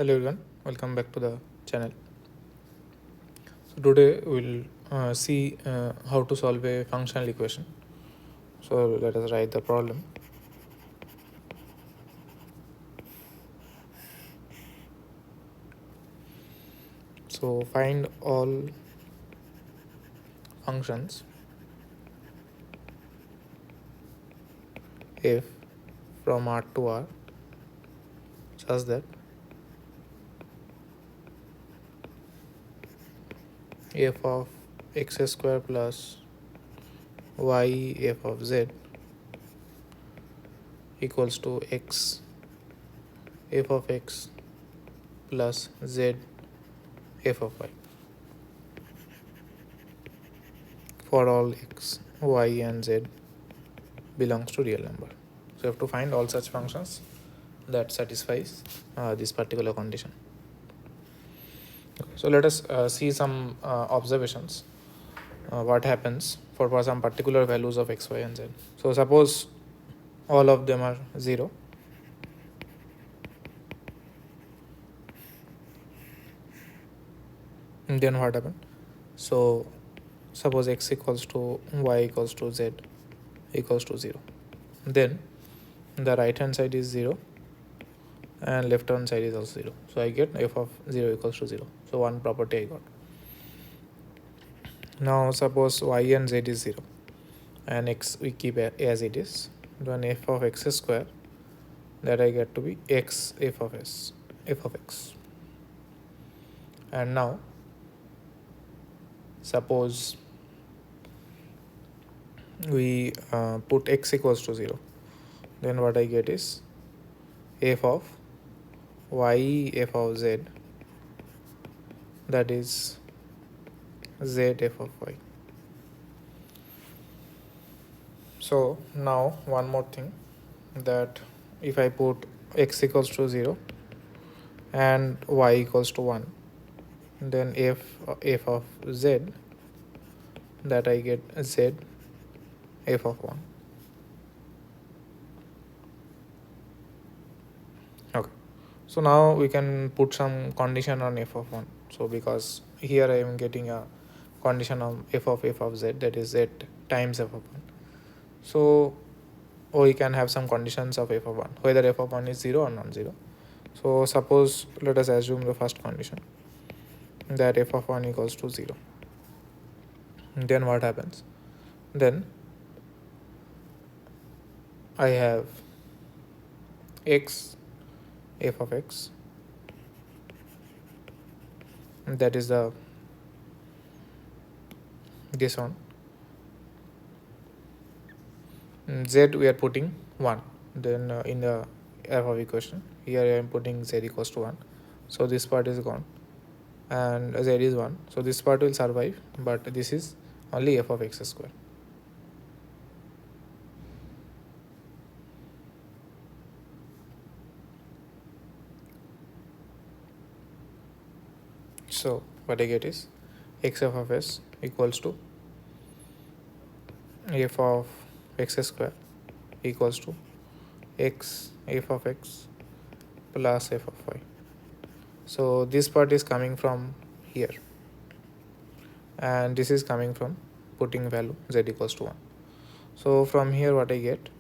Hello everyone, welcome back to the channel. So today we'll see how to solve a functional equation. So let us write the problem. So find all functions if from R to R such that f of x square plus y f of z equals to x f of x plus z f of y for all x, y and z belongs to real number. So you have to find all such functions that satisfies this particular condition. So let us see some observations. What happens for some particular values of x, y and z. So suppose all of them are 0. And then what happens? So suppose x equals to y equals to z equals to 0. Then the right hand side is 0 and left hand side is also 0. So I get f of 0 equals to 0. So one property I got. Now suppose y and z is 0 and x we keep as it is. Then f of x square, that I get to be x f of x. And now suppose we put x equals to 0, then what I get is f of y f of z, that is z f of y. So now one more thing, that if I put x equals to 0 and y equals to 1, then f of z, that I get z f of 1. Okay, so now we can put some condition on f of 1. So because here I am getting a condition of f of z, that is z times f of 1. So we can have some conditions of f of 1, whether f of 1 is 0 or non-zero. So suppose let us assume the first condition, that f of 1 equals to 0. Then what happens? Then I have x f of x, that is the this one. Z we are putting 1. Then in the f of equation here I am putting z equals to 1. So this part is gone and z is 1. So this part will survive, but this is only f of x square. So what I get is x f of s equals to f of x square equals to x f of x plus f of y. So this part is coming from here and this is coming from putting value z equals to 1. So from here what I get,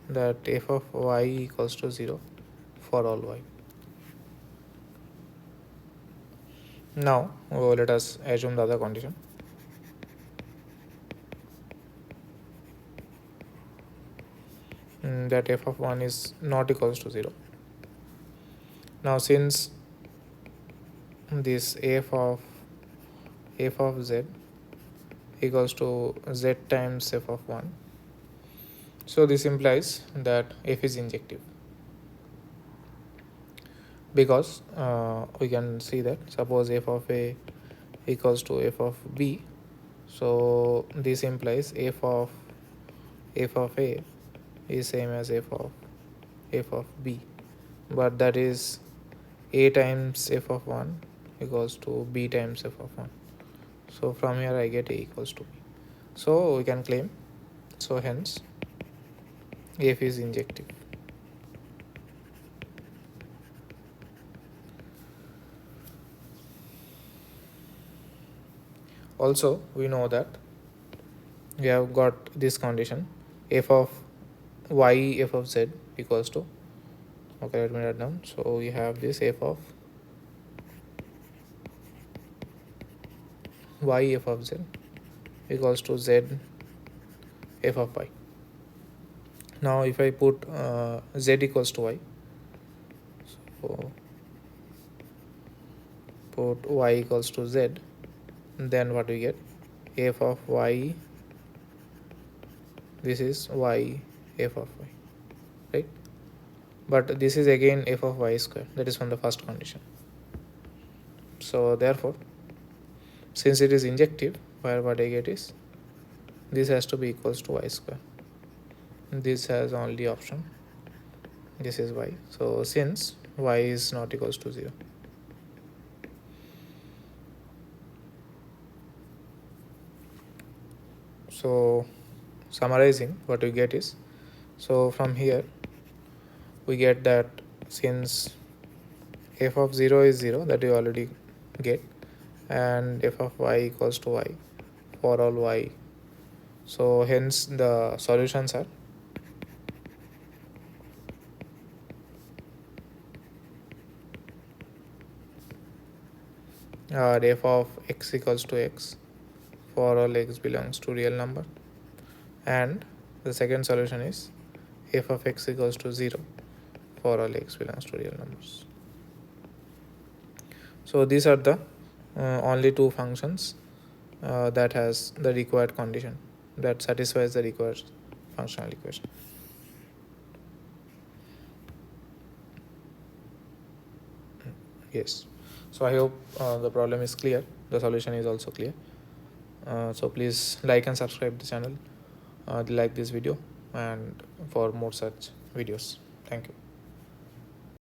that f of y equals to 0 for all y. Now let us assume the other condition. That f of 1 is not equals to 0. Now since this f of z equals to z times f of 1, so this implies that f is injective, because we can see that suppose f of a equals to f of b, so this implies f of a is same as f of b, but that is a times f of 1 equals to b times f of 1. So from here I get a equals to b. So we can claim, so hence f is injective. also we know that we have got this condition f of y f of z equals to, okay, let me write down. So we have this f of y f of z equals to z f of y. Now if I put z equals to y, so put y equals to z, then what we get, f of y, this is y f of y, right? But this is again f of y square, that is from the first condition. So therefore, since it is injective, what I get is this has to be equals to y square. This has only option, this is y. So since y is not equals to 0, so summarizing, what we get is, so from here we get that since f of 0 is 0, that we already get, and f of y equals to y for all y, so hence the solutions are f of x equals to x for all x belongs to real number, and the second solution is f of x equals to 0 for all x belongs to real numbers. So these are the only two functions that has the required condition, that satisfies the required functional equation. Yes, so I hope the problem is clear, the solution is also clear. So please like and subscribe the channel, like this video, and for more such videos. Thank you.